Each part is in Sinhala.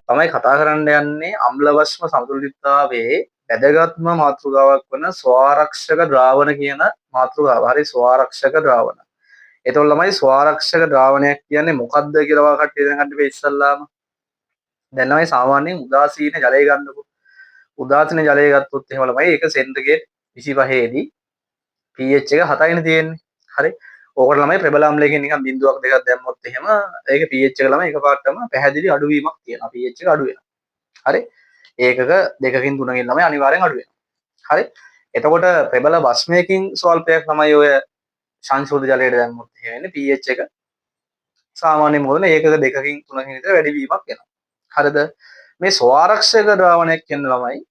තමයි කතා කරන්න යන්නේ අම්ලවස්ම සමතුලිතතාවයේ වැදගත්ම මාතෘකාවක් වන ස්වාරක්ෂක ද්‍රාවණ කියන මාතෘකාව. හරි ස්වාරක්ෂක ද්‍රාවණ. ඒතකොට ළමයි ස්වාරක්ෂක ද්‍රාවණයක් කියන්නේ මොකක්ද කියලා කට්ටිය දැනගන්න බෑ ඉස්සල්ලාම. දැන් ළමයි සාමාන්‍යයෙන් උදාසීන ජලය ගන්නකො. උදාසීන ජලය ගත්තොත් එහෙම ළමයි ඒක සෙන්ටිග්‍රේඩ් 25 දී pH එක 7යිනේ තියෙන්නේ. හරි. ඕකට ළමයි ප්‍රබල අම්ලයකින් නිකන් බිඳුවක් දෙකක් දැම්මොත් එහෙම ඒක pH එක ළමයි එකපාරටම පැහැදිලි අඩුවීමක් තියෙනවා. pH එක අඩු වෙනවා. හරි. ඒකක දෙකකින් තුනකින් ළමයි අනිවාර්යෙන් අඩු වෙනවා. හරි. එතකොට ප්‍රබල බස්මයකින් ස්වල්පයක් ළමයි ඔය සංශෝධ ජලයට දැම්මොත් එහෙම වෙන්නේ pH එක සාමාන්‍ය මොකද ඒකක දෙකකින් තුනකින් විතර වැඩි වීමක් වෙනවා. හරිද? මේ ස්වාරක්ෂක ද්‍රාවණයක් කියන ළමයි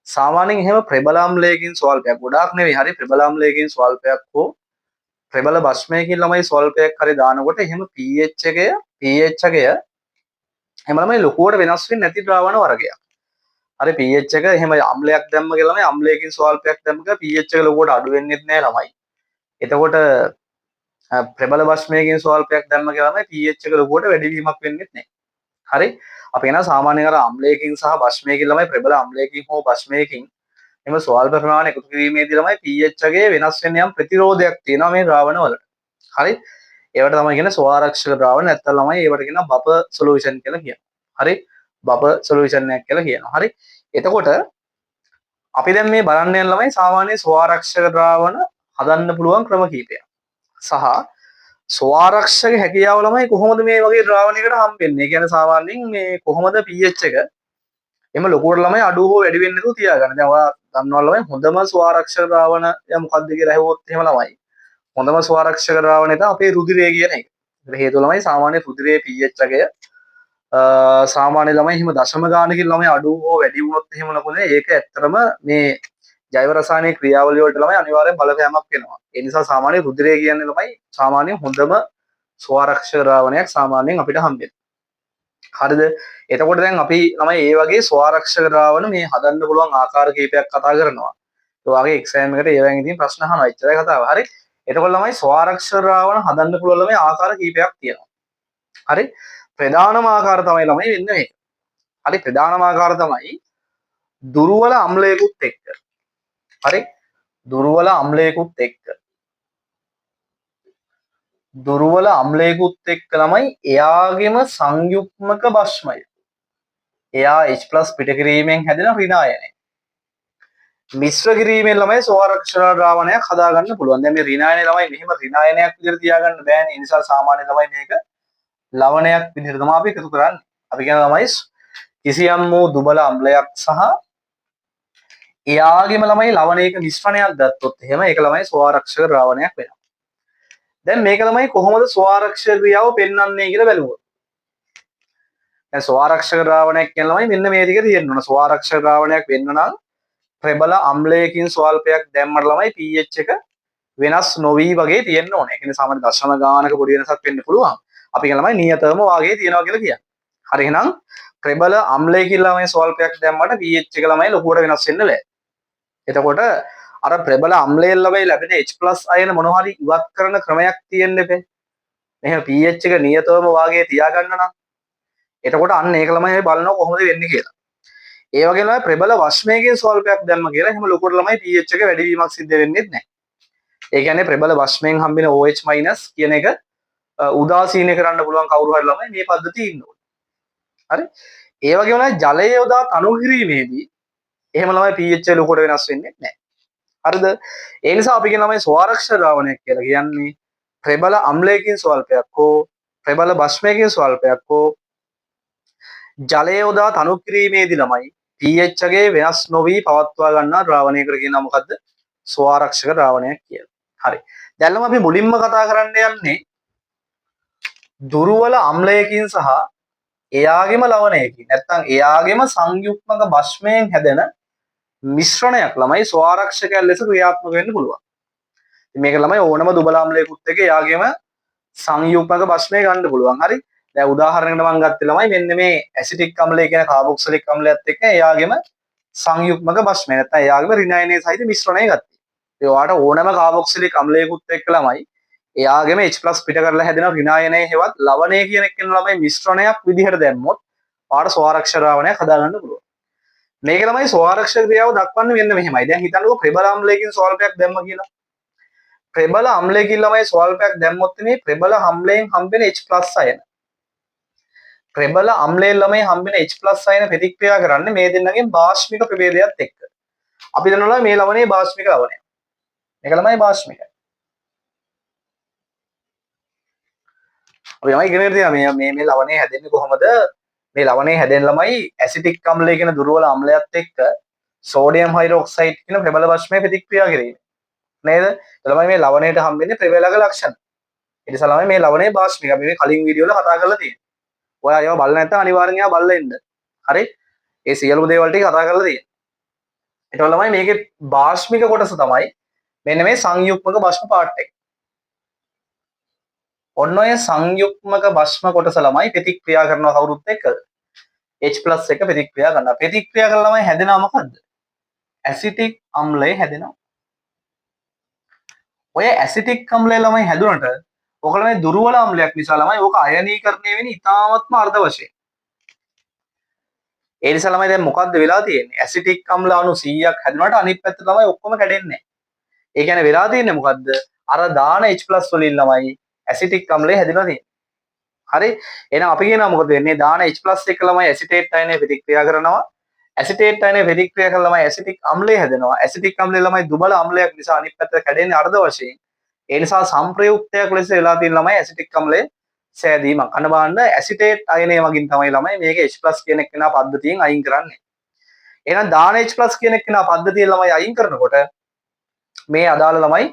සාමාන්‍යයෙන් එහෙම ප්‍රබල අම්ලයකින් ස්වල්පයක් ගොඩාක් නෙවෙයි හරි ප්‍රබල අම්ලයකින් ස්වල්පයක් හෝ ප්‍රබල බස්මයකින් ළමයි ස්වල්පයක් හරි දානකොට එහෙම pH එකය එහෙම ළමයි ලොකුවට වෙනස් වෙන්නේ නැති ද්‍රාවණ වර්ගයක්. හරි pH එක එහෙම අම්ලයක් දැම්ම කියලා ළමයි අම්ලයකින් ස්වල්පයක් දැම්ම කියලා pH එක ලොකුවට අඩු වෙන්නේ නැහැ ළමයි. එතකොට ප්‍රබල බස්මයකින් ස්වල්පයක් දැම්ම කියලා ළමයි pH එක ලොකුවට වැඩි වීමක් වෙන්නේ නැහැ. හරි අපි එනවා සාමාන්‍යයෙන් අර අම්ලයකින් සහ බස්මයකින් ළමයි ප්‍රබල අම්ලයකින් හෝ බස්මයකින් එම ස්වල්ප ප්‍රමාණය එකතු කිරීමේදී ළමයි pH එකේ වෙනස් වෙන යම් ප්‍රතිරෝධයක් තියෙනවා මේ ද්‍රාවණ වලට. හරි. ඒවට තමයි කියන්නේ ස්වාරක්ෂක ද්‍රාවණ නැත්නම් ළමයි ඒවට කියනවා බබ සොලියුෂන් කියලා කියනවා. හරි. බබ සොලියුෂන් එකක් කියලා කියනවා. හරි. එතකොට අපි දැන් මේ බලන්න යන ළමයි සාමාන්‍ය ස්වාරක්ෂක ද්‍රාවණ හදන්න පුළුවන් ක්‍රම කීපයක්. සහ ස්වාරක්ෂක හැකියාව ළමයි කොහොමද මේ වගේ ද්‍රාවණයකට හම්බෙන්නේ? ඒ කියන්නේ සාමාන්‍යයෙන් මේ කොහොමද pH එක එම ලොකුවට ළමයි අඩු හෝ වැඩි වෙන්නේ නැතුව තියාගන්න. දැන් ඔයා දන්නවා ළමයි හොඳම ස්වාරක්ෂක ද්‍රාවණය මොකක්ද කියලා අහුවොත් එහෙම ළමයි. හොඳම ස්වාරක්ෂක ද්‍රාවණය තමයි අපේ රුධිරය කියන එක. ඒකට හේතුව ළමයි සාමාන්‍ය රුධිරයේ pH එකය සාමාන්‍ය ළමයි එහෙම දශම ගානකින් ළමයි අඩු හෝ වැඩි වුණොත් එහෙම ලකුණේ ඒක ඇත්තටම මේ ජෛව රසායනික ක්‍රියාවලිය වලට ළමයි අනිවාර්යෙන් බලපෑමක් වෙනවා. ඒ නිසා සාමාන්‍ය රුධිරය කියන්නේ ළමයි සාමාන්‍යයෙන් හොඳම ස්වාරක්ෂක ද්‍රාවණයක් සාමාන්‍යයෙන් අපිට හම්බෙන්නේ. හරිද? එතකොට දැන් අපි ළමයි මේ වගේ ස්වාරක්ෂක ද්‍රාවණ මේ හදන්න පුළුවන් ආකාර කීපයක් කතා කරනවා. ඒ වගේ එක්සෑම් එකට ඒවෙන් ඉතින් ප්‍රශ්න අහනවා. එච්චරයි කතාව. හරි? එතකොට ළමයි ස්වාරක්ෂක ද්‍රාවණ හදන්න පුළුවන් ළමයි ආකාර කීපයක් තියෙනවා. හරි? ප්‍රධානම ආකාර තමයි ළමයි වෙන්නේ මේක. හරි? ප්‍රධානම ආකාර තමයි දුර්වල අම්ලයකුත් එක්ක. හරි? දුර්වල අම්ලයකුත් එක්ක. දුර්වල අම්ලයකුත් එක්ක ළමයි එයාගෙම සංයුක්මක භස්මය. එයා H+ පිට කිරීමෙන් හැදෙන ඍණායනය. මිශ්‍ර කිරීමෙන් ළමයි ස්වාරක්ෂක ද්‍රාවණයක් හදාගන්න පුළුවන්. දැන් මේ ඍණායනය ළමයි මෙහෙම ඍණායනයක් විදිහට තියාගන්න බෑනේ. ඒ නිසා සාමාන්‍ය ළමයි මේක ලවණයක් විදිහට තමයි අපි එකතු කරන්නේ. අපි කියන ළමයි කිසියම් වූ දුබල අම්ලයක් සහ එයාගෙම ළමයි ලවණයක මිශ්‍රණයක් ගත්තොත් එහෙම ඒක ළමයි ස්වාරක්ෂක ද්‍රාවණයක් වෙනවා. දැන් මේක ළමයි කොහොමද ස්වාරක්ෂක ක්‍රියාව පෙන්වන්නේ කියලා බලමු. දැන් ස්වාරක්ෂක ද්‍රාවණයක් කියන ළමයි මෙන්න මේ ටික තියෙන්න ඕන. ස්වාරක්ෂක ද්‍රාවණයක් වෙන්න නම් ප්‍රබල අම්ලයකින් ස්වල්පයක් දැම්මම ළමයි pH එක වෙනස් නොවි වගේ තියෙන්න ඕනේ. ඒ කියන්නේ සාමාන්‍ය දශම ගානක පොඩි වෙනසක් වෙන්න පුළුවන්. අපි කියන ළමයි නියතම වාගේ තියෙනවා කියලා කියන්නේ. හරි එහෙනම් ප්‍රබල අම්ලයකින් ළමයි ස්වල්පයක් දැම්මට pH එක ළමයි ලොකුවට වෙනස් වෙන්න බෑ. එතකොට අර ප්‍රබල අම්ලයෙන් ළමයි ලැබෙන H+ අයන මොනවා හරි ඉවත් කරන ක්‍රමයක් තියෙන්න එපේ. මෙහෙම pH එක නියතම වාගේ තියාගන්න නම් එතකොට අන්න ඒක ළමයි බලනවා කොහොමද වෙන්නේ කියලා. ඒ වගේම ළමයි ප්‍රබල වස්මයකින් ස්වල්පයක් දැම්ම කියලා එහෙම ලොකුට ළමයි pH එක වැඩි වීමක් සිද්ධ වෙන්නේ නැහැ. ඒ කියන්නේ ප්‍රබල වස්මයෙන් හම්බෙන OH- කියන එක උදාසීන කරන්න පුළුවන් කවුරු හරි ළමයි මේ පද්ධතිය ඉන්න ඕනේ. හරි? ඒ වගේම ළමයි ජලය යොදා තනු කිරීමේදී එහෙම ළමයි pH එක ලොකුට වෙනස් වෙන්නේ නැහැ. හරිද? ඒ නිසා අපි කියන ළමයි ස්වාරක්ෂක ද්‍රාවණයක් කියලා කියන්නේ ප්‍රබල අම්ලයකින් ස්වල්පයක් හෝ ප්‍රබල බස්මයකින් ස්වල්පයක් හෝ ජලය යොදා තනු කිරීමේදී ළමයි pH එකේ වෙනස් නොවි පවත්වා ගන්නා ද්‍රාවණයකට කියනවා මොකද්ද? ස්වාරක්ෂක ද්‍රාවණයක් කියලා. හරි. දැන් අපි මුලින්ම කතා කරන්න යන්නේ දුර්වල අම්ලයකින් සහ එයාගෙම ලවණයකින් නැත්නම් එයාගෙම සංයුක්මක භස්මයෙන් හැදෙන මිශ්‍රණයක් ළමයි ස්වාරක්ෂකයක් ලෙස ක්‍රියාත්මක වෙන්න පුළුවන්. මේක ළමයි ඕනම දුබල අම්ලයකුත් එක්ක එයාගෙම සංයුක්මක භස්මය ගන්න පුළුවන්. හරි. දැන් උදාහරණයකට මම ගත්තේ ළමයි මෙන්න මේ ඇසිටික් අම්ලය කියන කාබොක්සිලික් අම්ලයත් එක්ක එයාගෙම සංයුක්මක භස්මය නැත්නම් එයාගෙම ඍණායනයේ සහිත මිශ්‍රණය ගත්තා. ඒ වාට ඕනම කාබොක්සිලික් අම්ලයකුත් එක්ක ළමයි එයාගෙම H+ පිට කරලා හැදෙන ඍණායනයේ හෙවත් ලවණය කියන එක ළමයි මිශ්‍රණයක් විදිහට දැම්මොත් ඔයාලට ස්වාරක්ෂක ද්‍රාවණයක් හදාගන්න පුළුවන්. මේක තමයි ස්වාරක්ෂක ක්‍රියාව දක්වන්නේ මෙන්න මෙහෙමයි. දැන් හිතන්නකෝ ප්‍රබල අම්ලයකින් ස්වල්පයක් දැම්ම කියලා. ප්‍රබල අම්ලයකින් ළමයි ස්වල්පයක් දැම්මොත් මේ ප්‍රබල අම්ලයෙන් හම්බෙන H+ අයන. ප්‍රබල අම්ලයෙන් ළමයි හම්බෙන H+ අයන ප්‍රතික්‍රියා කරන්නේ මේ දෙන්නගෙන් භාෂ්මික ප්‍රභේදයත් එක්ක. අපි දන්නවා මේ ලවණයේ භාෂ්මික ලවණය. මේක ළමයි භාෂ්මිකයි. අපි ළමයි ඉගෙන ගන්නවා මේ ලවණය හැදෙන්නේ කොහොමද? මේ ලවණය හැදෙන ළමයි ඇසිටික් අම්ලය කියන දුර්වල අම්ලයත් එක්ක සෝඩියම් හයිඩ්‍රොක්සයිඩ් කියන ප්‍රබල භාෂ්මයේ ප්‍රතික්‍රියා කිරීම. නේද? ළමයි මේ ලවණයට හම්බෙන්නේ ප්‍රබලක ලක්ෂණ. ඒ නිසා ළමයි මේ ලවණයේ භාෂ්මික අපි මේ කලින් වීඩියෝ වල කතා කරලා තියෙනවා. ඔයා ඒවා බලලා නැත්නම් අනිවාර්යෙන් ඒවා බලලා ඉන්න. හරි? ඒ සියලුම දේවල් ටික කතා කරලා තියෙනවා. ඒතකොට ළමයි මේකේ භාෂ්මික කොටස තමයි මෙන්න මේ සංයුක්මක භස්ම පාර්ට් එක. ඔන්න ඔය සංයුක්මක භස්ම කොටස ළමයි ප්‍රතික්‍රියා කරනවා කවුරුත් එක්ක H+ එක ප්‍රතික්‍රියා කරනවා. ප්‍රතික්‍රියා කරලා ළමයි හැදෙනවා මොකද්ද? ඇසිටික් අම්ලය හැදෙනවා. ඔය ඇසිටික් අම්ලය ළමයි හැදුනට ඔක ළමයි දුර්වල අම්ලයක් නිසා ළමයි ඕක අයනීකරණය වෙන්නේ ඉතාමත්ම අර්ධ වශයෙන්. ඒ නිසා ළමයි දැන් මොකද්ද වෙලා තියෙන්නේ? ඇසිටික් අම්ල අණු 100ක් හැදුනට අනිත් පැත්ත ළමයි ඔක්කොම කැඩෙන්නේ නැහැ. ඒ කියන්නේ වෙලා තියෙන්නේ මොකද්ද? අර දාන H+ වලින් ළමයි ඇසිටික් අම්ලය හැදෙනවා තියෙන්නේ. හරි? එහෙනම් අපි කියනවා මොකද වෙන්නේ? දාන H+ එක ළමයි ඇසිටේට් අයනය ප්‍රතික්‍රියා කරනවා. ඇසිටේට් අයනය ප්‍රතික්‍රියා කරලා ළමයි ඇසිටික් අම්ලය හැදෙනවා. ඇසිටික් අම්ලය ළමයි දුබල අම්ලයක් නිසා අනිත් පැත්තට කැඩෙන්නේ අර්ධ වශයෙන්. ඒ නිසා සංප්‍රයුක්තයක් ලෙස වෙලා තියෙන ළමයි ඇසිටික් අම්ලය සෑදීමක්. අන්න බලන්න ඇසිටේට් අයනය වගින් තමයි ළමයි මේක H+ කියන එක්කෙනා පද්ධතියෙන් අයින් කරන්නේ. එහෙනම් දාන H+ කියන එක්කෙනා පද්ධතියෙන් ළමයි අයින් කරනකොට මේ අදාළ ළමයි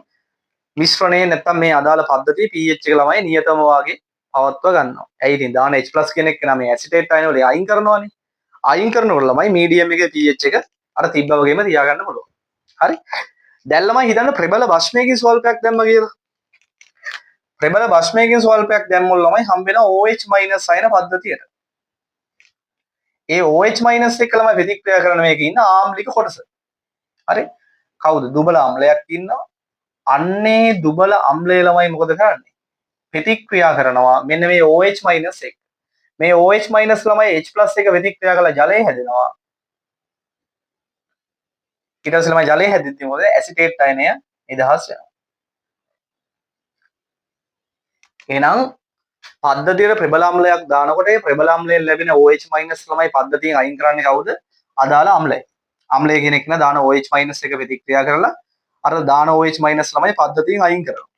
මිශ්‍රණය නැත්තම් මේ අදාළ පද්ධතිය pH එක ළමයි නියතම වාගේ පවත්ව ගන්නවා. ඇයි ඉතින් දාන H+ කියන එක්කෙනා මේ ඇසිටේට් අයන වල අයින් කරනවානේ. අයින් කරනකොට ළමයි මීඩියම් එකේ pH එක අර තිබ්බ වගේම තියාගන්න පුළුවන්. හරි? දැන් ළමයි හිතන්න ප්‍රබල භස්මයකින් ස්වල්පයක් දැම්ම කියලා. ප්‍රබල භස්මයකින් ස්වල්පයක් දැම්මොත් ළමයි හම්බ වෙන OH- අයන පද්ධතියට. ඒ OH- එක ළමයි ප්‍රතික්‍රියා කරන මේකේ ඉන්න ආම්ලික කොටස. හරි? කවුද? දුබල අම්ලයක් ඉන්නවා. අන්නේ දුබල අම්ලය ළමයි මොකද කරන්නේ? ප්‍රතික්‍රියා කරනවා මෙන්න මේ OH- එක. මේ OH- ළමයි H+ එක ප්‍රතික්‍රියා කරලා ජලය හැදෙනවා. ඊට පස්සේ ළමයි ජලය හැදෙද්දී මොකද? ඇසිටේට් අයනය නිදහස් වෙනවා. එහෙනම් පද්ධතියට ප්‍රබල අම්ලයක් දානකොට ඒ ප්‍රබල අම්ලයෙන් ලැබෙන OH- ළමයි පද්ධතියෙන් අයින් කරන්නේ කවුද? අදාළ අම්ලය. අම්ලය කියන එක දාන OH- එක ප්‍රතික්‍රියා කරලා අර දාන OH- ළමයි පද්ධතියෙන් අයින් කරනවා.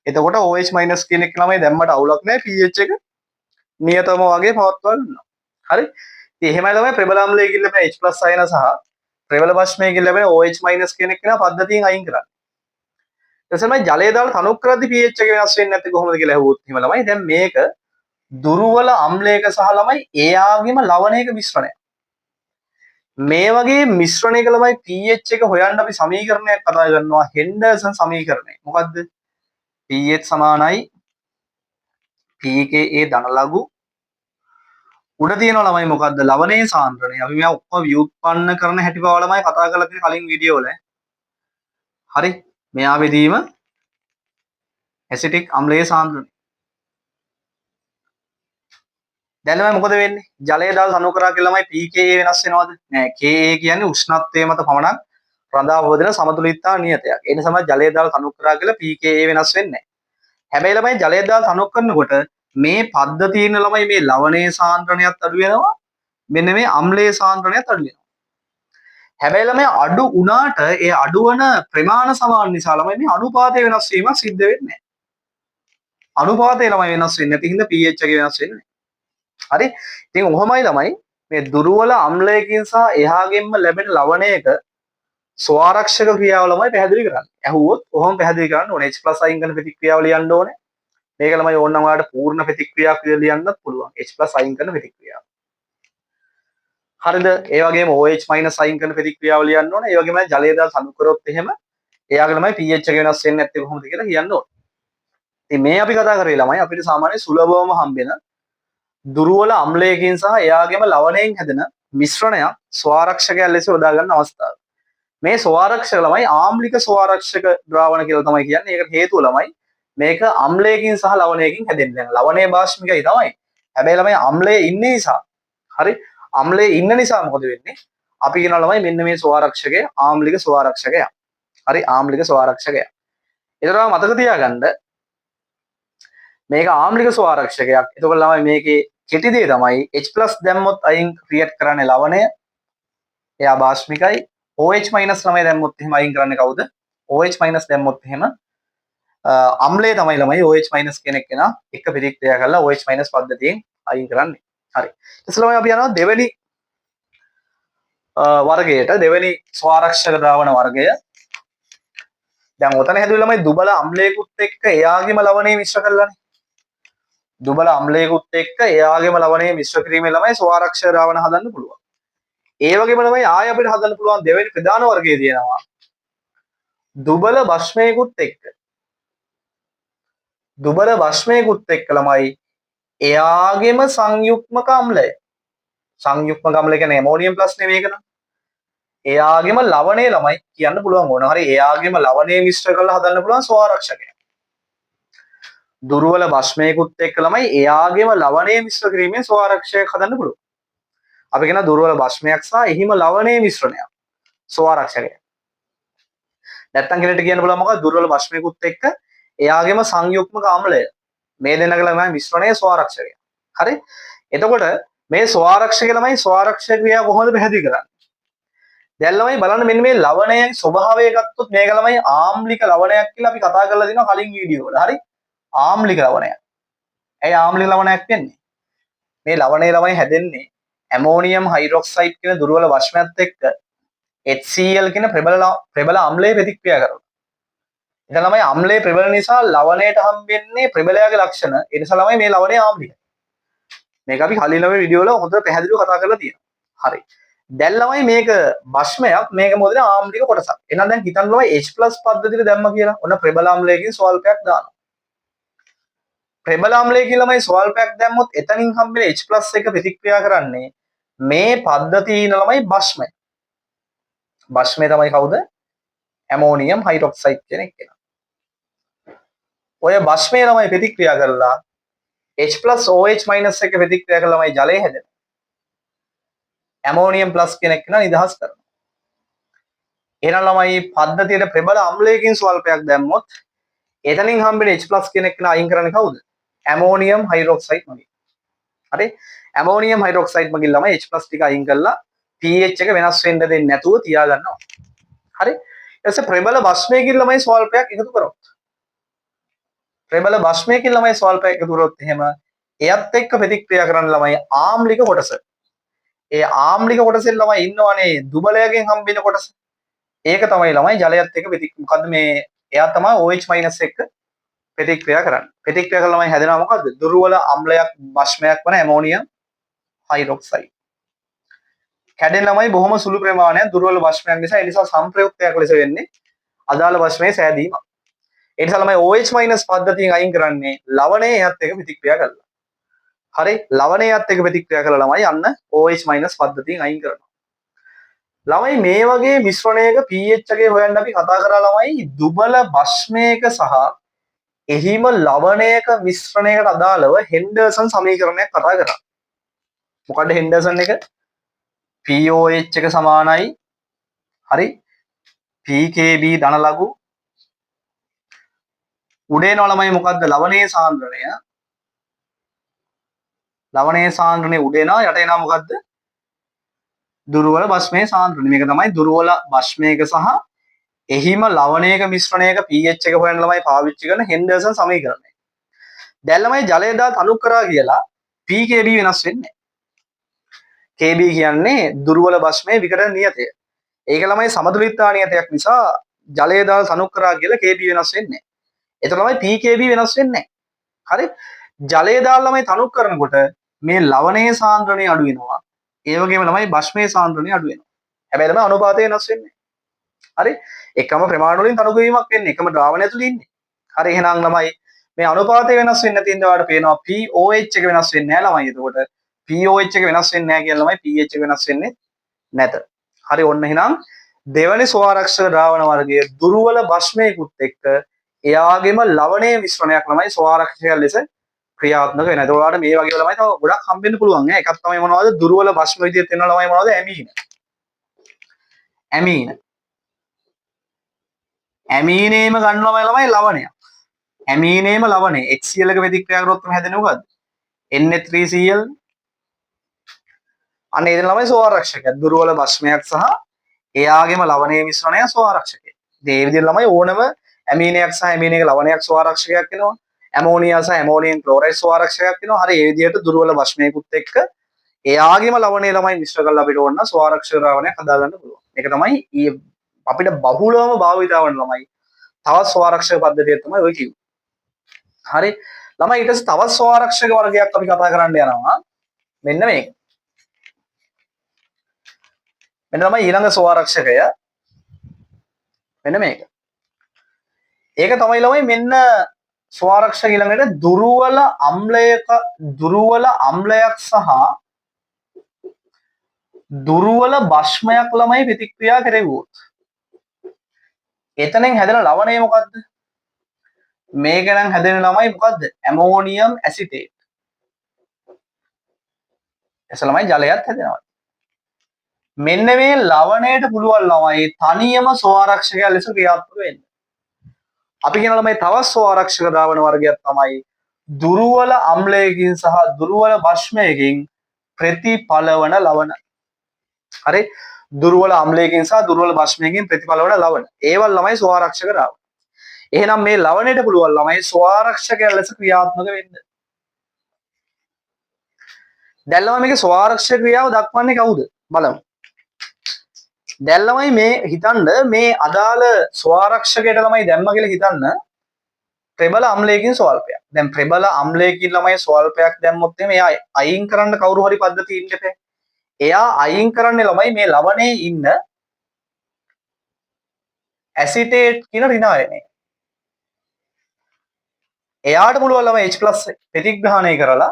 එතකොට OH- කියන එක ළමයි දැම්මට අවුලක් නැහැ pH එක නියතම වගේ පවත්වා ගන්නවා. හරි? ඉතින් එහෙමයි ළමයි ප්‍රබල අම්ලයකින් ලැබෙන H+ අයන සහ ප්‍රබල භස්මයකින් ලැබෙන OH- කියන එක පද්ධතියෙන් අයින් කරන්නේ. එතසමයි ජලය දාලා තනුක් කරද්දී pH එක වෙනස් වෙන්නේ නැත්තේ කොහොමද කියලා අහුවොත් එහෙම ළමයි දැන් මේක දුර්වල අම්ලයක සහ ළමයි එයාගේම ලවණයක මිශ්‍රණයක්. මේ වගේ මිශ්‍රණයක ළමයි pH එක හොයන්න අපි සමීකරණයක් කතා කරනවා හෙන්ඩර්සන් සමීකරණය. මොකද්ද? pH සමානයි pKa ධන ලඝු උඩ තියෙනවා ළමයි මොකද්ද? ලවණයේ සාන්ද්‍රණය. අපි මේවා ඔක්කොම ව්‍යුත්පන්න කරන හැටි බව ළමයි කතා කරලා තියෙන කලින් වීඩියෝ වල. හරි? මෙයා වෙදීම ඇසිටික් අම්ලයේ සාන්ද්‍රණය. දැන් ළමයි මොකද වෙන්නේ? ජලය දාලා තනු කරා කියලා ළමයි pKa වෙනස් වෙනවද? නෑ. Ka කියන්නේ උෂ්ණත්වය මත පමණක් රඳා පවතින සමතුලිතතා නියතයක්. ඒ නිසා ජලය දාලා තනු කරා කියලා pKa වෙනස් වෙන්නේ නෑ. හැබැයි ළමයි ජලය දාලා තනු කරනකොට මේ පද්ධතියේ ඉන්න ළමයි මේ ලවණයේ සාන්ද්‍රණයත් අඩු වෙනවා. මෙන්න මේ අම්ලයේ සාන්ද්‍රණයත් අඩු වෙනවා. හැබැයි ළමයි අඩු වුණාට ඒ අඩුවන ප්‍රමාණ සමාන නිසා ළමයි මේ අනුපාතය වෙනස් වීමක් සිද්ධ වෙන්නේ නැහැ. අනුපාතය ළමයි වෙනස් වෙන්නේ නැති හින්දා pH එක වෙනස් වෙන්නේ නැහැ. හරි? ඉතින් ඔහොමයි ළමයි මේ දුර්වල අම්ලයකින් සහ එහාගෙන්ම ලැබෙන ලවණයක ස්වාරක්ෂක ක්‍රියාව ළමයි පැහැදිලි කරන්නේ. ඇහුවොත් ඔහොම පැහැදිලි කරන්න ඕනේ. H+ අයින් කරන ප්‍රතික්‍රියාව ලියන්න ඕනේ. මේක ළමයි ඕනනම් ඔයාලට පූර්ණ ප්‍රතික්‍රියාවක් කියලා ලියන්නත් පුළුවන්. H+ අයින් කරන ප්‍රතික්‍රියාව. හරිද? ඒ වගේම OH- අයින් කරන ප්‍රතික්‍රියාව ලියන්න ඕනේ. ඒ වගේම ජලය දාලා සමු කරොත් එහෙම එයාගේ ළමයි pH එක වෙනස් වෙන්නේ නැත්තේ කොහොමද කියලා කියන්න ඕනේ. ඉතින් මේ අපි කතා කරේ ළමයි අපිට සාමාන්‍ය සුලභවම හම්බෙන දුර්වල අම්ලයකින් සහ එයාගේම ලවණයෙන් හැදෙන මිශ්‍රණයක් ස්වාරක්ෂකයක් ලෙස යොදා ගන්න අවස්ථාව. මේ ස්වාරක්ෂක ළමයි ආම්ලික ස්වාරක්ෂක ද්‍රාවණ කියලා තමයි කියන්නේ. ඒකට හේතුව ළමයි මේක අම්ලයකින් සහ ලවණයකින් හැදෙන්නේ. දැන් ලවණයේ භාෂ්මිකයි තමයි. හැබැයි ළමයි අම්ලයේ ඉන්නේ නිසා හරි අම්ලයේ ඉන්න නිසා මොකද වෙන්නේ? අපි කියනවා ළමයි මෙන්න මේ ස්වාරක්ෂකය ආම්ලික ස්වාරක්ෂකය. හරි ආම්ලික ස්වාරක්ෂකය. ඒතරම මතක තියාගන්න මේක ආම්ලික ස්වාරක්ෂකයක්. එතකොට ළමයි මේකේ කෙටි දේ තමයි H+ දැම්මොත් අයින් ක්‍රියේට් කරන්නේ ලවණය. එයා භාෂ්මිකයි. OH- ළමයි දැම්මොත් එහෙම අයින් කරන්නේ කවුද? OH- දැම්මොත් එහෙම අම්ලය තමයි ළමයි OH- කියන කෙනා එක ප්‍රතික්‍රියා කරලා OH- පද්ධතියෙන් අයින් කරන්නේ. හරි. ඊට ළමයි අපි යනවා දෙවෙනි වර්ගයට දෙවෙනි ස්වාරක්ෂක ද්‍රාවණ වර්ගය. දැන් ඔතන හැදුවේ ළමයි දුබල අම්ලයකුත් එක්ක එයාගේම ලවණය මිශ්‍ර කරලානේ. දුබල අම්ලයකුත් එක්ක එයාගේම ලවණය මිශ්‍ර කිරීමෙන් ළමයි ස්වාරක්ෂක ද්‍රාවණ හදන්න පුළුවන්. ඒ වගේම ළමයි ආය අපිට හදන්න පුළුවන් දෙවෙනි ප්‍රධාන වර්ගය තියෙනවා දුබල භස්මයකුත් එක්ක. දුබල භස්මයකුත් එක්ක ළමයි එයාගේම සංයුක්මක අම්ලය. සංයුක්මක අම්ලය කියන්නේ ඇමෝනියම් ප්ලස් නෙමෙයි මේක නම්. එයාගේම ලවණය ළමයි කියන්න පුළුවන් ඕන. හරි එයාගේම ලවණය මිශ්‍ර කරලා හදන්න පුළුවන් ස්වාරක්ෂකයක්. දුර්වල භස්මයකුත් එක්ක ළමයි එයාගේම ලවණය මිශ්‍ර කිරීමෙන් ස්වාරක්ෂකයක් හදන්න පුළුවන්. අපි කියන දුර්වල භස්මයක් සහ එහිම ලවණය මිශ්‍රණයක් ස්වාරක්ෂකයක්. නැත්තම් කෙනෙක්ට කියන්න පුළුවන් මොකක්ද දුර්වල භස්මයකුත් එක්ක එයාගේම සංයුක්මක අම්ලය මේ දෙන්නගේ ළමයි මිශ්‍රණය ස්වාරක්ෂකය. හරි? එතකොට මේ ස්වාරක්ෂකය ළමයි ස්වාරක්ෂක ක්‍රියාව කොහොමද පැහැදිලි කරන්නේ? දැන් ළමයි බලන්න මෙන්න මේ ලවණයන් ස්වභාවය ගත්තොත් මේක ළමයි ආම්ලික ලවණයක් කියලා අපි කතා කරලා දිනවා කලින් වීඩියෝ වල. හරි? ආම්ලික ලවණයක්. ඇයි ආම්ලික ලවණයක් වෙන්නේ? මේ ලවණය ළමයි හැදෙන්නේ ඇමෝනියම් හයිඩ්‍රොක්සයිඩ් කියන දුර්වල භස්මයත් එක්ක HCl කියන ප්‍රබල අම්ලයේ ප්‍රතික්‍රියා කරනවා. ඉතින් ළමයි අම්ලයේ ප්‍රබල නිසා ලවණයට හම්බෙන්නේ ප්‍රබලයාගේ ලක්ෂණ. ඒ නිසා ළමයි මේ ලවණය ආම්ලිකයි. මේක අපි කලින් ළමයි වීඩියෝ වල හොඳට පැහැදිලිව කතා කරලා තියෙනවා. හරි. දැන් ළමයි මේක භස්මයක් මේක මොකද ආම්ලික කොටසක්. එහෙනම් දැන් හිතන්න ළමයි H+ පද්ධතියට දැම්ම කියලා. ඔන්න ප්‍රබල අම්ලයකින් ස්වල්පයක් දානවා. ප්‍රබල අම්ලයකින් ළමයි ස්වල්පයක් දැම්මොත් එතනින් හම්බෙන H+ එක ප්‍රතික්‍රියා කරන්නේ මේ පද්ධතියේ ළමයි භස්මය. භස්මය තමයි කවුද? ඇමෝනියම් හයිඩ්‍රොක්සයිඩ් කියන එක. ඔය භස්මය ළමයි ප්‍රතික්‍රියා කරලා H+ OH- එක ප්‍රතික්‍රියා කරලා ළමයි ජලය හැදෙනවා. ඇමෝනියම් ප්ලස් කෙනෙක් කෙනා නිදහස් කරනවා. එහෙනම් ළමයි පද්ධතියට ප්‍රබල අම්ලයකින් ස්වල්පයක් දැම්මොත් එතනින් හම්බෙන H+ කෙනෙක් කෙනා අයින් කරන්නේ කවුද? ඇමෝනියම් හයිඩ්‍රොක්සයිඩ් මගින්. හරි? ඇමෝනියම් හයිඩ්‍රොක්සයිඩ් මගින් ළමයි H+ ටික අයින් කරලා pH එක වෙනස් වෙන්න දෙන්නේ නැතුව තියාගන්නවා. හරි? ඊට පස්සේ ප්‍රබල භස්මයකින් ළමයි ස්වල්පයක් එකතු කරොත් ප්‍රබල භස්මයකින් ළමයි ස්වල්පයක් එකතු කරොත් එහෙම එයත් එක්ක ප්‍රතික්‍රියා කරන ළමයි ආම්ලික කොටස. ඒ ආම්ලික කොටසෙන් ළමයි ඉන්නවනේ දුබලයෙන් හම්බෙන කොටස. ඒක තමයි ළමයි ජලයත් එක්ක මොකද්ද මේ එයා තමයි OH- එක්ක ප්‍රතික්‍රියා කරන්නේ. ප්‍රතික්‍රියා කළා ළමයි හැදෙනවා මොකද්ද? දුර්වල අම්ලයක් භස්මයක් වන ඇමෝනියම් හයිඩ්‍රොක්සයිඩ්. කැඩෙන ළමයි බොහොම සුළු ප්‍රමාණයක් දුර්වල භස්මයක් නිසා ඒ නිසා සංප්‍රයුක්තයක් ලෙස වෙන්නේ අදාළ භස්මයේ සෑදීම. ඒ නිසා ළමයි OH- පද්ධතියෙන් අයින් කරන්නේ ලවණය එයත් එක්ක ප්‍රතික්‍රියා කරලා. හරි? ලවණයත් එක්ක ප්‍රතික්‍රියා කළා ළමයි අන්න OH- පද්ධතියෙන් අයින් කරනවා. ළමයි මේ වගේ මිශ්‍රණයක pH එකේ හොයන්න අපි කතා කරා ළමයි දුබල භස්මයක සහ එහිම ලවණයක මිශ්‍රණයකට අදාළව හෙන්ඩර්සන් සමීකරණයක් කතා කරා. මොකද්ද හෙන්ඩර්සන් එක? POH එක සමානයි හරි PKB ධන ලඝු උඩේ එනවා ළමයි මොකද්ද ලවණයේ සාන්ද්‍රණය. ලවණයේ සාන්ද්‍රණය උඩේ එනවා යට එනවා මොකද්ද? දුර්වල භස්මයේ සාන්ද්‍රණය. මේක තමයි දුර්වල භස්මයක සහ එහිම ලවණයක මිශ්‍රණයක pH එක හොයන්න ළමයි පාවිච්චි කරන හෙන්ඩර්සන් සමීකරණය. දැන් ළමයි ජලය දාත් අණු කරා කියලා PKB වෙනස් වෙන්නේ නැහැ. KB කියන්නේ දුර්වල භස්මයේ විකටන නියතය. ඒක ළමයි සමතුලිතතා නියතයක් නිසා ජලය දාත් අණු කරා කියලා KB වෙනස් වෙන්නේ නැහැ. එතකොට ළමයි PKB වෙනස් වෙන්නේ නැහැ. හරි? ජලය දාලා ළමයි තනු කරනකොට මේ ලවණයේ සාන්ද්‍රණය අඩු වෙනවා. ඒ වගේම ළමයි භස්මයේ සාන්ද්‍රණය අඩු වෙනවා. හැබැයි ළමයි අනුපාතය වෙනස් වෙන්නේ නැහැ. හරි? එකම ප්‍රමාණ වලින් තනු කිරීමක් වෙන්නේ එකම ද්‍රාවණය ඇතුළේ ඉන්නේ. හරි එහෙනම් ළමයි මේ අනුපාතය වෙනස් වෙන්නේ නැති ඉඳ ඔයාලට පේනවා POH එක වෙනස් වෙන්නේ නැහැ ළමයි. එතකොට POH එක වෙනස් වෙන්නේ නැහැ කියන ළමයි pH එක වෙනස් වෙන්නේ නැත. හරි ඔන්න එහෙනම් දෙවැනි ස්වාරක්ෂක ද්‍රාවණ වර්ගයේ දුර්වල භස්මයකුත් එක්ක එයාගේම ලවණයේ මිශ්‍රණයක් ළමයි ස්වාරක්ෂකයක් ලෙස ක්‍රියාත්මක වෙනවා. ඒතකොට ඔයාලට මේ වගේ ළමයි තව ගොඩක් හම්බෙන්න පුළුවන් ඈ. එකක් තමයි මොනවද? දුර්වල භස්ම විදියට තියෙන ළමයි මොනවද? ඇමීන. ඇමීන. ඇමීනේම ගන්නවා ළමයි ලවණයක්. ඇමීනේම ලවණය. HCl එක ප්‍රතික්‍රියා කරොත් තමයි හැදෙන්නේ මොකද්ද? Na3Cl. අන්න ඒ ළමයි ස්වආරක්ෂකයක්. දුර්වල භස්මයක් සහ එයාගේම ලවණයේ මිශ්‍රණය ස්වආරක්ෂකය. ඉතින් මේ විදිහට ළමයි ඕනම ඇමීනයක් සහ ඇමීනයක ලවණයක් ස්වආරක්ෂකයක් වෙනවා. ඇමෝනියා සහ ඇමෝනියම් ක්ලෝරයිඩ් ස්වආරක්ෂකයක් වෙනවා. හරි මේ විදිහට දුර්වල භස්මයකුත් එක්ක එයාගේම ලවණය ළමයි මිශ්‍ර කරලා අපිට ඕන ස්වආරක්ෂක ද්‍රාවණයක් හදා ගන්න පුළුවන්. මේක තමයි අපිට බහුලවම භාවිත වන ළමයි තවත් ස්වආරක්ෂක පද්ධතියක් තමයි ඔය කිව්වේ. හරි ළමයි ඊට පස්සේ තවත් ස්වආරක්ෂක වර්ගයක් අපි කතා කරන්න යනවා. මෙන්න මේක. මෙන්න තමයි ඊළඟ ස්වආරක්ෂකය. මෙන්න මේක. ඒක තමයි ළමයි මෙන්න ස්වආරක්ෂක ඊළඟට දුර්වල අම්ලයක් සහ දුර්වල භස්මයක් ළමයි ප්‍රතික්‍රියා කෙරෙව්වොත් එතනින් හැදෙන ලවණය මොකද්ද? මේක නම් හැදෙන ළමයි මොකද්ද? Ammonium acetate. එස ළමයි ජලයත් හැදෙනවා. මෙන්න මේ ලවණයට පුළුවන් ළමයි තනියම ස්වආරක්ෂකයක් ලෙස ක්‍රියාත්මක වෙන්න. අපි කියන ළමයි තවත් ස්වආරක්ෂක ද්‍රාවණ වර්ගයක් තමයි දුර්වල අම්ලයකින් සහ දුර්වල භස්මයකින් ප්‍රතිඵල වන ලවණ. හරි දුර්වල අම්ලයකින් සහ දුර්වල භස්මයකින් ප්‍රතිඵල වන ලවණ. ඒවල් ළමයි ස්වආරක්ෂක ද්‍රාවණ. එහෙනම් මේ ලවණයට පුළුවන් ළමයි ස්වආරක්ෂකයක් ලෙස ක්‍රියාත්මක වෙන්න. දැන් ළමයි මේකේ ස්වආරක්ෂක ක්‍රියාව දක්වන්නේ කවුද? බලමු. දැන් ළමයි මේ හිතන්න මේ අදාළ ස්වආරක්ෂකයට ළමයි දැම්ම කියලා හිතන්න ප්‍රබල අම්ලයකින් ස්වල්පයක්. දැන් ප්‍රබල අම්ලයකින් ළමයි ස්වල්පයක් දැම්මොත් එයා අයින් කරන්න කවුරු හරි පද්ධතිය ඉන්න එපා. එයා අයින් කරන්නේ ළමයි මේ ලවණේ ඉන්න ඇසිටේට් කියන ඍණායනය. එයාට පුළුවන් ළමයි H+ ප්‍රතිග්‍රහණය කරලා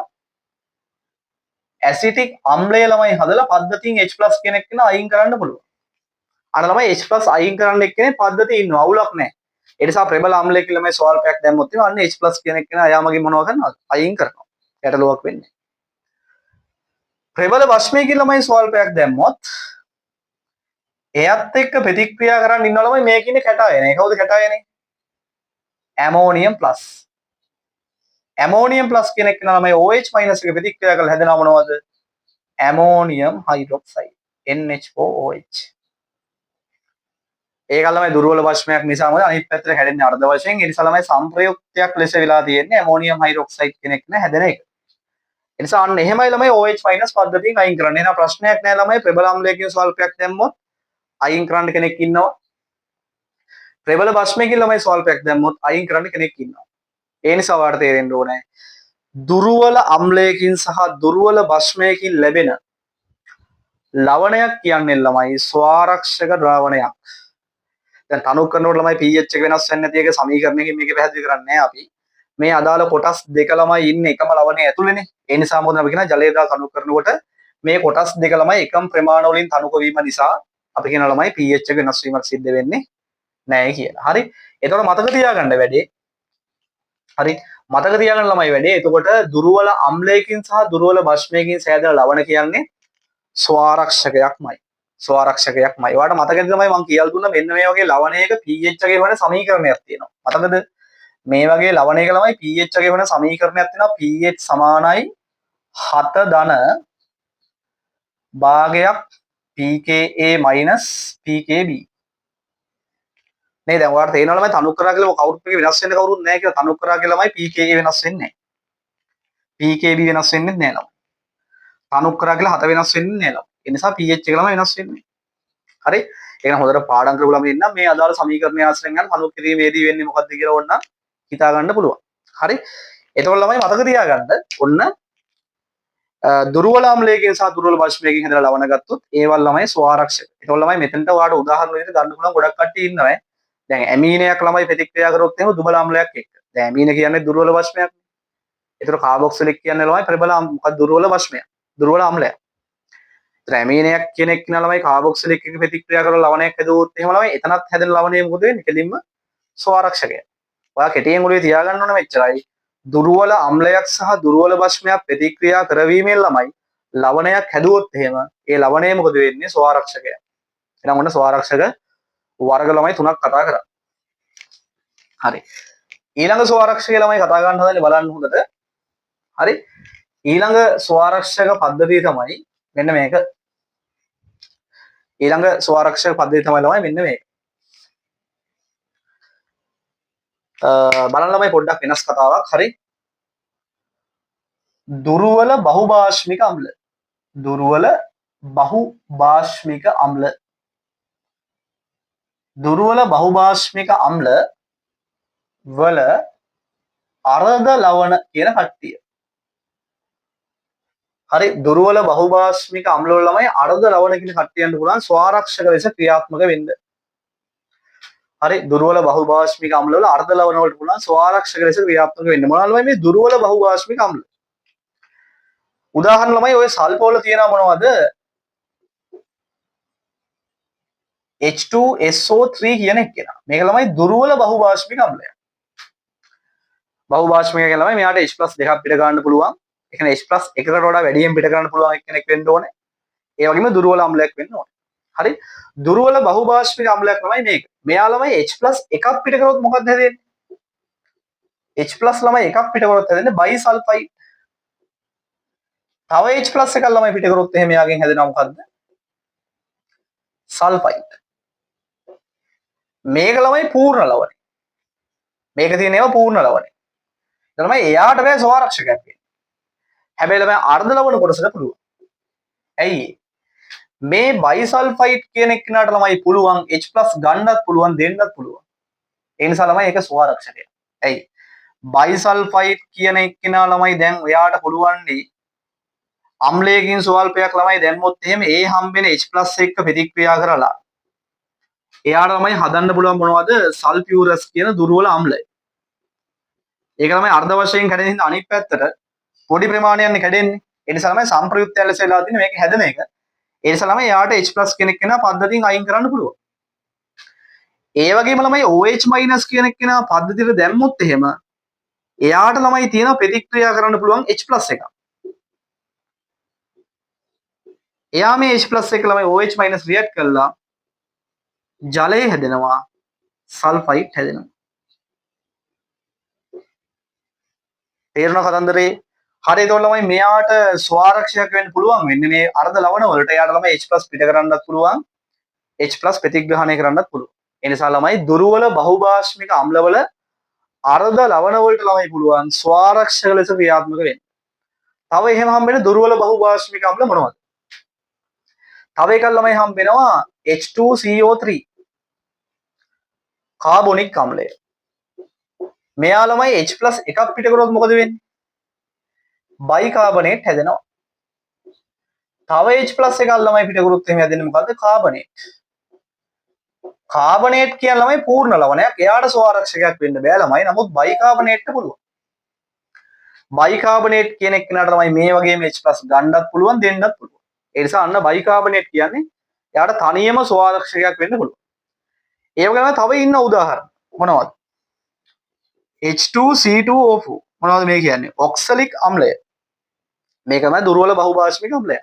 ඇසිටික් අම්ලය ළමයි හදලා පද්ධතියෙන් H+ කෙනෙක් කෙන අයින් කරන්න පුළුවන්. අර ළමයි H+ අයින් කරන්න එක්කනේ පද්ධතිය ඉන්නවා අවුලක් නැහැ. ඒ නිසා ප්‍රබල අම්ලයක ළමයි ස්වල්පයක් දැම්මොත් අන්න H+ කෙනෙක් කෙන එයාමගේ මොනව කරනවද? අයින් කරනවා. ගැටලුවක් වෙන්නේ. ප්‍රබල භස්මයකින් ළමයි ස්වල්පයක් දැම්මොත් එයත් එක්ක ප්‍රතික්‍රියා කරන්න ඉන්න ළමයි මේක ඉන්නේ කැටායනේ. කවුද කැටායනේ? Ammonium plus. ඇමෝනියම් ප්ලස් කෙනෙක් කෙනා ළමයි OH මයිනස් එක ප්‍රතික්‍රියා කරලා හැදෙනව මොනවද? Ammonium hydroxide NH4OH. ඒක ළමයි දුර්වල භස්මයක් නිසා මොකද අනිත් පැත්තට හැදෙන්නේ අර්ධ වශයෙන්. ඒ නිසා ළමයි සංප්‍රයුක්තයක් ලෙස වෙලා තියෙන්නේ ඇමෝනියම් හයිඩ්‍රොක්සයිඩ් කෙනෙක් නේ හැදෙන එක. ඒ නිසා අන්න එහෙමයි ළමයි OH මයිනස් පද්ධතියෙන් අයින් කරන්නේ. එහෙනම් ප්‍රශ්නයක් නෑ ළමයි ප්‍රබල අම්ලයකින් ස්වල්පයක් දැම්මොත් අයින් කරන්න කෙනෙක් ඉන්නවා. ප්‍රබල භස්මයකින් ළමයි ස්වල්පයක් දැම්මොත් අයින් කරන්න කෙනෙක් ඉන්නවා. ඒ නිසා ඔයාලට තේරෙන්න ඕනේ දුර්වල අම්ලයකින් සහ දුර්වල භස්මයකින් ලැබෙන ලවණයක් කියන්නේ ළමයි ස්වආරක්ෂක ද්‍රාවණයක්. දැන් තනු කරනකොට ළමයි pH එක වෙනස් වෙන්නේ නැති එක සමීකරණයකින් මේක පැහැදිලි කරන්නේ නැහැ අපි. මේ අදාළ කොටස් දෙක ළමයි ඉන්නේ එකම ලවණයේ ඇතුළේනේ. ඒ නිසා මොකද අපි කියන ජලය දාලා තනු කරනකොට මේ කොටස් දෙක ළමයි එකම ප්‍රමාණ වලින් තනු වීම නිසා අපි කියන ළමයි pH එක වෙනස් වීමක් සිද්ධ වෙන්නේ නැහැ කියලා. හරි. එතකොට මතක තියාගන්න වැඩේ. හරි. මතක තියාගන්න ළමයි වැඩේ. එතකොට දුර්වල අම්ලයකින් සහ දුර්වල භස්මයකින් සෑදෙන ලවණ කියන්නේ ස්වආරක්ෂකයක්මයි. ස්වආරක්ෂකයක්මයි. ඔයාලට මතකද තමයි මම කියලා දුන්නා මෙන්න මේ වගේ ලවණයක pH එකේ වෙන සමීකරණයක් තියෙනවා. මතකද? මේ වගේ ලවණයක ළමයි pH එකේ වෙන සමීකරණයක් තියෙනවා pH සමානයි 7 ධන භාගයක් pKa pKb. නේ දැන් ඔයාලට තේරෙනවා ළමයි තනුකරා කියලා කවුරුත් එක වෙනස් වෙන්න කවුරුත් නැහැ කියලා. තනුකරා කියලා ළමයි pKa වෙනස් වෙන්නේ නැහැ. pKb වෙනස් වෙන්නේ නැහැ ළමයි. තනුකරා කියලා 7 වෙනස් වෙන්නේ නැහැ ළමයි. ඒ නිසා pH එක ළමයි වෙනස් වෙන්නේ. හරි? ඒක නම් හොඳට පාඩම් කරපු ළමයි ඉන්න මේ අදාළ සමීකරණය ආශ්‍රයෙන් ගන්න තනු කිරීමේදී වෙන්නේ මොකක්ද කියලා ඕන්න හිතා ගන්න පුළුවන්. හරි? එතකොට ළමයි මතක තියාගන්න ඔන්න දුර්වල අම්ලයකින් සහ දුර්වල භස්මයකින් හැදලා ලවණ ගත්තොත් ඒවල් ළමයි ස්වආරක්ෂක. එතකොට ළමයි මෙතනට ඔයාලට උදාහරණ විදිහට ගන්න පුළුවන් ගොඩක් කට්ටිය ඉන්නවා. දැන් ඇමීනයක් ළමයි ප්‍රතික්‍රියා කරොත් එහෙම දුබල අම්ලයක් එක්ක. දැන් ඇමීන කියන්නේ දුර්වල භස්මයක්. ඒතර කාබොක්සිලික් කියන්නේ ළමයි ප්‍රබල මොකක්ද දුර්වල භස්මයක්. දුර්වල අම්ලයක්. ඒතර ඇමීනයක් කෙනෙක් න ළමයි කාබොක්සිලික් එක ප්‍රතික්‍රියා කරලා ලවණයක් හැදුවොත් එහෙම ළමයි එතනත් හැදෙන ලවණය මොකද වෙන්නේ? කෙලින්ම ස්වආරක්ෂකය. ඔයා කෙටියෙන් ඔළුවේ තියාගන්න ඕන මෙච්චරයි. දුර්වල අම්ලයක් සහ දුර්වල භස්මයක් ප්‍රතික්‍රියා කරවීමෙන් ළමයි ලවණයක් හැදුවොත් එහෙම ඒ ලවණය මොකද වෙන්නේ? ස්වාරක්ෂකය. එහෙනම් ඔන්න ස්වාරක්ෂක වර්ග ළමයි තුනක් කතා කරා. හරි. ඊළඟ ස්වාරක්ෂක ළමයි කතා ගන්න හදන්නේ බලන්න හොඳට. හරි. ඊළඟ ස්වාරක්ෂක පද්ධතිය තමයි මෙන්න මේක. ඊළඟ ස්වාරක්ෂක පද්ධතිය තමයි ළමයි මෙන්න මේක. බලන්න ළමයි පොඩ්ඩක් වෙනස් කතාවක්. හරි. දුර්වල බහුභාෂ්මික අම්ල. දුර්වල බහුභාෂ්මික අම්ල. දුර්වල බහුභාෂ්මික අම්ල වල අර්ධ ලවණ කියන කට්ටිය. හරි. දුර්වල බහුභාෂ්මික අම්ල වල ළමයි අර්ධ ලවණ කියන කට්ටියන්ට පුළුවන් ස්වාරක්ෂක ලෙස ක්‍රියාත්මක වෙන්න. හරි. දුර්වල බහුභාෂ්මික අම්ල වල අර්ධ ලවණ වලට පුළුවන් ස්වාරක්ෂක ලෙස ක්‍රියාත්මක වෙන්න. මොනවද ළමයි මේ දුර්වල බහුභාෂ්මික අම්ල? උදාහරණ ළමයි ඔය සල්ප වල තියෙනවා මොනවද? H2SO3 කියන එක කෙනා. මේක ළමයි දුර්වල බහුභාෂ්මික අම්ලයක්. බහුභාෂ්මික කියන ළමයි මෙයාට H+ දෙකක් පිට ගන්න පුළුවන්. ඒ කියන්නේ H+ එකකට වඩා වැඩියෙන් පිට කරන්න පුළුවන් එක්කෙනෙක් වෙන්න ඕනේ. ඒ වගේම දුර්වල අම්ලයක් වෙන්න ඕනේ. හරි. දුර්වල බහුභාෂ්මික අම්ලයක් ළමයි මේක. මෙයා ළමයි H+ එකක් පිට කරොත් මොකක්ද හැදෙන්නේ? H+ ළමයි එකක් පිට කරොත් හැදෙන්නේ බයිසල්ෆයිඩ්. තව H+ එකක් ළමයි පිට කරොත් එහෙම යාගෙන් හැදෙනවා මොකද්ද? සල්ෆයිඩ්. මේක ළමයි පූර්ණ ලවණය. මේක තියෙන ඒවා පූර්ණ ලවණය. ළමයි එයාට බෑ ස්වාරක්ෂකයක් වෙන්න. හැබැයි ළමයි අර්ධ ලවණ කොටසට පුළුවන්. ඇයි? මේ බයිසල්ෆයිඩ් කියන එක්කනට ළමයි පුළුවන් H+ ගන්නත් පුළුවන් දෙන්නත් පුළුවන්. ඒ නිසා ළමයි ඒක ස්වාරක්ෂකය. ඇයි? බයිසල්ෆයිඩ් කියන එක්කනා ළමයි දැන් එයාට පුළුවන්නේ අම්ලයකින් ස්වල්පයක් ළමයි දැම්මොත් එහෙම ඒ හම්බෙන H+ එක්ක ප්‍රතික්‍රියා කරලා එයාට ළමයි හදන්න පුළුවන් මොනවද? සල්ෆියුරස් කියන දුර්වල අම්ලය. ඒක ළමයි අර්ධ වශයෙන් කැඩෙන හින්දා අනිත් පැත්තට පොඩි ප්‍රමාණයක්නේ කැඩෙන්නේ. ඒ නිසා ළමයි සම්ප්‍රයුක්ත ඇලස වෙලා තියෙන මේක හැදෙන එක. ඒ නිසා ළමයි එයාට H+ කෙනෙක් කෙනා පද්ධතියෙන් අයින් කරන්න පුළුවන්. ඒ වගේම ළමයි OH- කියන කෙනා පද්ධතියට දැම්මොත් එහෙම එයාට ළමයි තියෙන ප්‍රතික්‍රියා කරන්න පුළුවන් H+ එකක්. එයා මේ H+ එක ළමයි OH- රියැක්ට් කරලා ජලය හැදෙනවා, සල්ෆයිඩ් හැදෙනවා. තේරුණා කතන්දරේ? හරි. ඒතකොට ළමයි මෙයාට ස්වාරක්ෂයක් වෙන්න පුළුවන් වෙන්නේ මේ අර්ධ ලවණ වලට. එයාට ළමයි H+ පිට කරන්නත් පුළුවන්, H+ ප්‍රතිග්‍රහණය කරන්නත් පුළුවන්. ඒ නිසා ළමයි දුර්වල බහුභාෂ්මික අම්ලවල අර්ධ ලවණ වලට ළමයි පුළුවන් ස්වාරක්ෂක ලෙස ක්‍රියාත්මක වෙන්න. තව එහෙම හම්බෙන දුර්වල බහුභාෂ්මික අම්ල මොනවද? තව එකක් ළමයි හම්බෙනවා H2CO3 කාබොනික් අම්ලය. මෙයා ළමයි H+ එකක් පිට කරොත් මොකද වෙන්නේ? බයිකාබනේට් හැදෙනවා. තව H+ එකක් ළමයි පිට කරොත් එහෙම හැදෙන්නේ මොකද්ද? කාබනේට්. කාබනේට් කියන ළමයි පූර්ණ ලවණයක්. එයාට ස්වාරක්ෂකයක් වෙන්න බෑ ළමයි. නමුත් බයිකාබනේට්ට පුළුවන්. බයිකාබනේට් කියන එක්කනට ළමයි මේ වගේම H+ ගන්නත් පුළුවන් දෙන්නත් පුළුවන්. ඒ නිසා අන්න බයිකාබනේට් කියන්නේ එයාට තනියම ස්වාරක්ෂකයක් වෙන්න පුළුවන්. ඒ වගේම තව ඉන්න උදාහරණ මොනවද? H2C2O4 මොනවද මේ කියන්නේ? ඔක්සලික් අම්ලය. මේක තමයි දුර්වල බහුභාෂ්මික අම්ලය.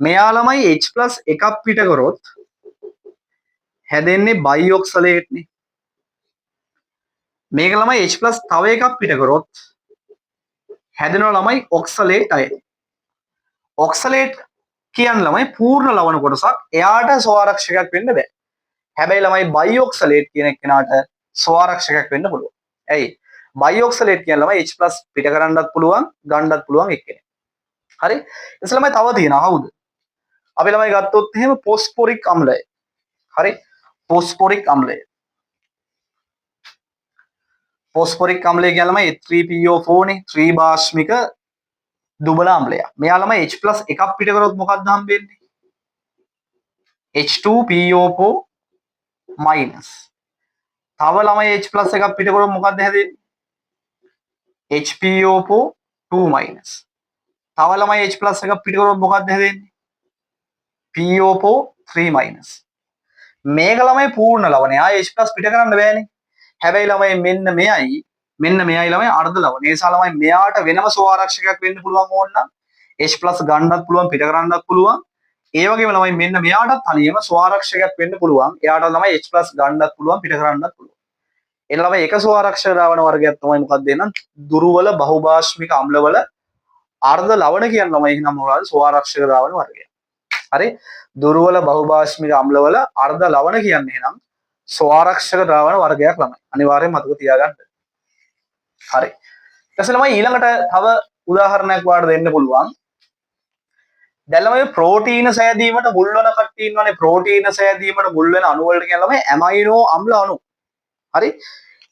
මෙයා ළමයි H+ එකක් පිට කරොත් හැදෙන්නේ බයිඔක්සලේට් නේ. මේක ළමයි H+ තව එකක් පිට කරොත් හැදෙනවා ළමයි ඔක්සලේට් අයන. ඔක්සලේට් කියන්නේ ළමයි පූර්ණ ලවණ කොටසක්. එයාට ස්වාරක්ෂකයක් වෙන්න බෑ. හැබැයි ළමයි බයිඔක්සලේට් කියන එක්කෙනාට ස්වාරක්ෂකයක් වෙන්න පුළුවන්. ඇයි? බයිඔක්සලේට් කියන ළමයි H+ පිට කරන්නත් පුළුවන්, ගන්නත් පුළුවන් එක්කෙනෙක්. හරි? එතකොට ළමයි තව තියෙනවා කවුද? අපි ළමයි ගත්තොත් එහෙම ෆොස්ෆොරික් අම්ලය. හරි? ෆොස්ෆොරික් අම්ලය. ෆොස්ෆොරික් අම්ලය කියන ළමයි H3PO4 නේ, ත්‍රිභාෂ්මික දුබල අම්ලයක්. මෙයා ළමයි H+ එකක් පිට කරොත් මොකක්ද හම්බෙන්නේ? H2PO4-. තව ළමයි H+ එකක් පිට කරොත් මොකක්ද හැදෙන්නේ? HPO4-. තව ළමයි H+ එකක් පිට කරොත් මොකක්ද හැදෙන්නේ? PO4-. මේක ළමයි පූර්ණ ලවණය. ආයේ H+ පිට කරන්න බෑනේ. හැබැයි ළමයි මෙන්න මෙයයි මෙන්න මෙයයි ළමයි අර්ධ ලවණ. ඒ නිසා ළමයි මෙයාට වෙනම ස්වාරක්ෂකයක් වෙන්න පුළුවන් ඕන නම් H+ ගන්නත් පුළුවන් පිට කරන්නත් පුළුවන්. ඒ වගේම ළමයි මෙන්න මෙයාටත් තනියම ස්වාරක්ෂකයක් වෙන්න පුළුවන්. එයාට ළමයි H+ ගන්නත් පුළුවන් පිට කරන්නත් පුළුවන්. එන ළමයි එක ස්වාරක්ෂක ද්‍රාවණ වර්ගයක් තමයි මොකක්ද එහෙනම් දුර්වල බහුභාෂ්මික අම්ලවල අර්ධ ලවණ කියන ළමයි එහෙනම් මොනවද ස්වාරක්ෂක ද්‍රාවණ වර්ගය. හරි දුර්වල බහුභාෂ්මික අම්ලවල අර්ධ ලවණ කියන්නේ එහෙනම් ස්වාරක්ෂක ද්‍රාවණ වර්ගයක් ළමයි. අනිවාර්යෙන් මතක තියාගන්න. හරි. ඊට ළමයි ඊළඟට තව උදාහරණයක් වාට දෙන්න පුළුවන්. දැන් ළමයි ප්‍රෝටීන සෑදීමට මුල් වෙන කට්ටිය ඉන්නවනේ ප්‍රෝටීන සෑදීමට මුල් වෙන අණු වලට කියන ළමයි ඇමයිනෝ අම්ල අණු. හරි.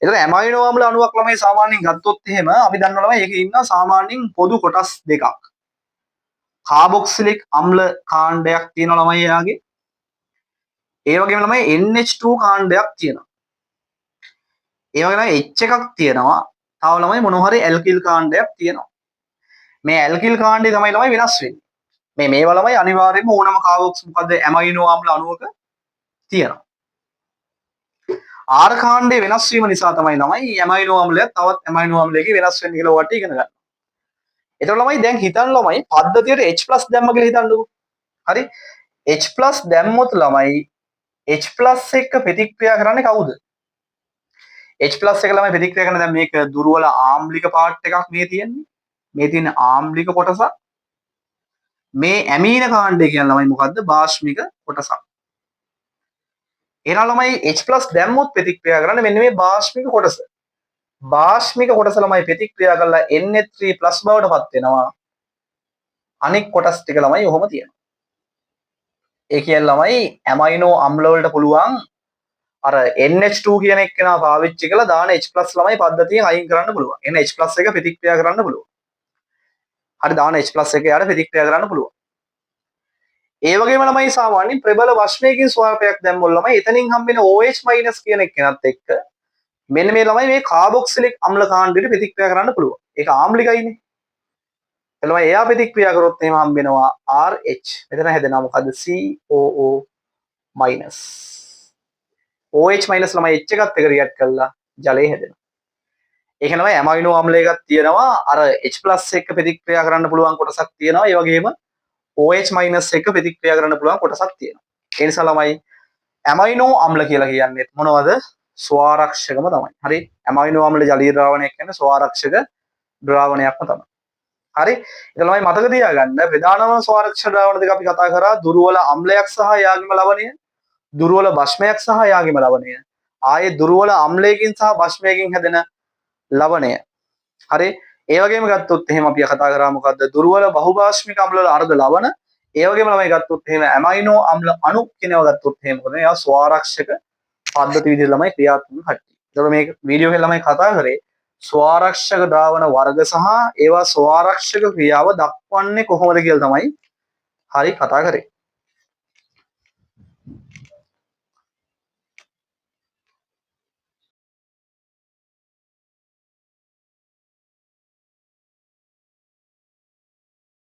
එතකොට ඇමයිනෝ අම්ල අණුවක් ළමයි සාමාන්‍යයෙන් ගත්තොත් එහෙම අපි දන්නවා ළමයි ඒකේ ඉන්න සාමාන්‍යයෙන් පොදු කොටස් දෙකක්. කාබොක්සිලික් අම්ල කාණ්ඩයක් තියෙනවා ළමයි එයාගේ. ඒ වගේම ළමයි NH2 කාණ්ඩයක් තියෙනවා. ඒ වගේම H එකක් තියෙනවා. තව ළමයි මොනවා හරි ඇල්කිල් කාණ්ඩයක් තියෙනවා. මේ ඇල්කිල් කාණ්ඩය තමයි ළමයි වෙනස් වෙන්නේ. මේවා ළමයි අනිවාර්යයෙන්ම ඕනම කාබොක්ස් මොකද ඇමයිනෝ අම්ල අණුවක තියෙනවා. ආර් කාණ්ඩේ වෙනස් වීම නිසා තමයි ළමයි ඇමයිනෝ අම්ලයක් තවත් ඇමයිනෝ අම්ලයකින් වෙනස් වෙන්නේ කියලා ඔයාලට ඉගෙන ගන්න. එතකොට ළමයි දැන් හිතන්න ළමයි පද්ධතියට H+ දැම්ම කියලා හිතන්නකෝ. හරි? H+ දැම්මොත් ළමයි H+ එක්ක ප්‍රතික්‍රියා කරන්නේ කවුද? H+ එක ළමයි ප්‍රතික්‍රියා කරන දැන් මේක දුර්වල ආම්ලික පාර්ට් එකක් මේ තියෙන්නේ. මේ තියෙන ආම්ලික කොටසක්. මේ ඇමීන කාණ්ඩය කියන ළමයි මොකද්ද? භාෂ්මික කොටසක්. එහෙනම් ළමයි H+ දැම්මොත් ප්‍රතික්‍රියා කරන්නේ මෙන්න මේ භාෂ්මික කොටස. භාෂ්මික කොටස ළමයි ප්‍රතික්‍රියා කරලා NH3+ බවට පත් වෙනවා. අනෙක් කොටස් ටික ළමයි ඔහොම තියෙනවා. ඒ කියන්නේ ළමයි ඇමයිනෝ අම්ල වලට පුළුවන් අර NH2 කියන එක්කෙනා පාවිච්චි කරලා දාන H+ ළමයි පද්ධතියෙන් අයින් කරන්න පුළුවන්. එන H+ එක ප්‍රතික්‍රියා කරන්න පුළුවන්. හරි දාන H+ එක යාට ප්‍රතික්‍රියා කරන්න පුළුවන්. ඒ වගේම ළමයි සාමාන්‍යයෙන් ප්‍රබල වශ්මයකින් ස්වල්පයක් දැම්මොත් ළමයි එතනින් හම්බෙන OH- කියන එක්කෙනත් එක්ක මෙන්න මේ ළමයි මේ කාබොක්සිලික් අම්ල කාණ්ඩයට ප්‍රතික්‍රියා කරන්න පුළුවන්. ඒක ආම්ලිකයිනේ. එළම එයා ප්‍රතික්‍රියා කරොත් එහෙම හම්බෙනවා RH. මෙතන හැදෙනවා මොකද්ද? COO-. OH- ළමයි H එකත් එක්ක රියැක්ට් කරලා ජලය හැදෙනවා. ඒක තමයි ඇමයිනෝ අම්ල එකක් තියෙනවා. අර H+ එක්ක ප්‍රතික්‍රියා කරන්න පුළුවන් කොටසක් තියෙනවා. ඒ වගේම OH- එක්ක ප්‍රතික්‍රියා කරන්න පුළුවන් කොටසක් තියෙනවා. ඒ නිසා ළමයි ඇමයිනෝ අම්ල කියලා කියන්නේ මොනවද? ස්වාරක්ෂකම තමයි. හරි? ඇමයිනෝ අම්ල ජලීය ද්‍රාවණයක් කියන්නේ ස්වාරක්ෂක ද්‍රාවණයක්ම තමයි. හරි? ඒක ළමයි මතක තියාගන්න ප්‍රධානම ස්වාරක්ෂක ද්‍රාවණ දෙක අපි කතා කරා දුර්වල අම්ලයක් සහ යාගිම ලවණය, දුර්වල භස්මයක් සහ යාගිම ලවණය. ආයේ දුර්වල අම්ලයකින් සහ භස්මයකින් හැදෙන ලවණය. හරි? ඒ වගේම ගත්තොත් එහෙම අපි කතා කරා මොකද්ද? දුර්වල බහුභාෂ්මික අම්ල වල අර්ධ ලවණ. ඒ වගේම ළමයි ගත්තොත් එහෙම ඇමයිනෝ අම්ල අණු කියනවා ගත්තොත් එහෙම මොකද? ඒවා ස්වාරක්ෂක පද්ධති විදිහට ළමයි ක්‍රියාත්මක කට්ටිය. ඒතකොට මේ වීඩියෝ එකේ ළමයි කතා කරේ ස්වාරක්ෂක ද්‍රාවණ වර්ග සහ ඒවා ස්වාරක්ෂක ක්‍රියාව දක්වන්නේ කොහොමද කියලා තමයි හරි කතා කරේ.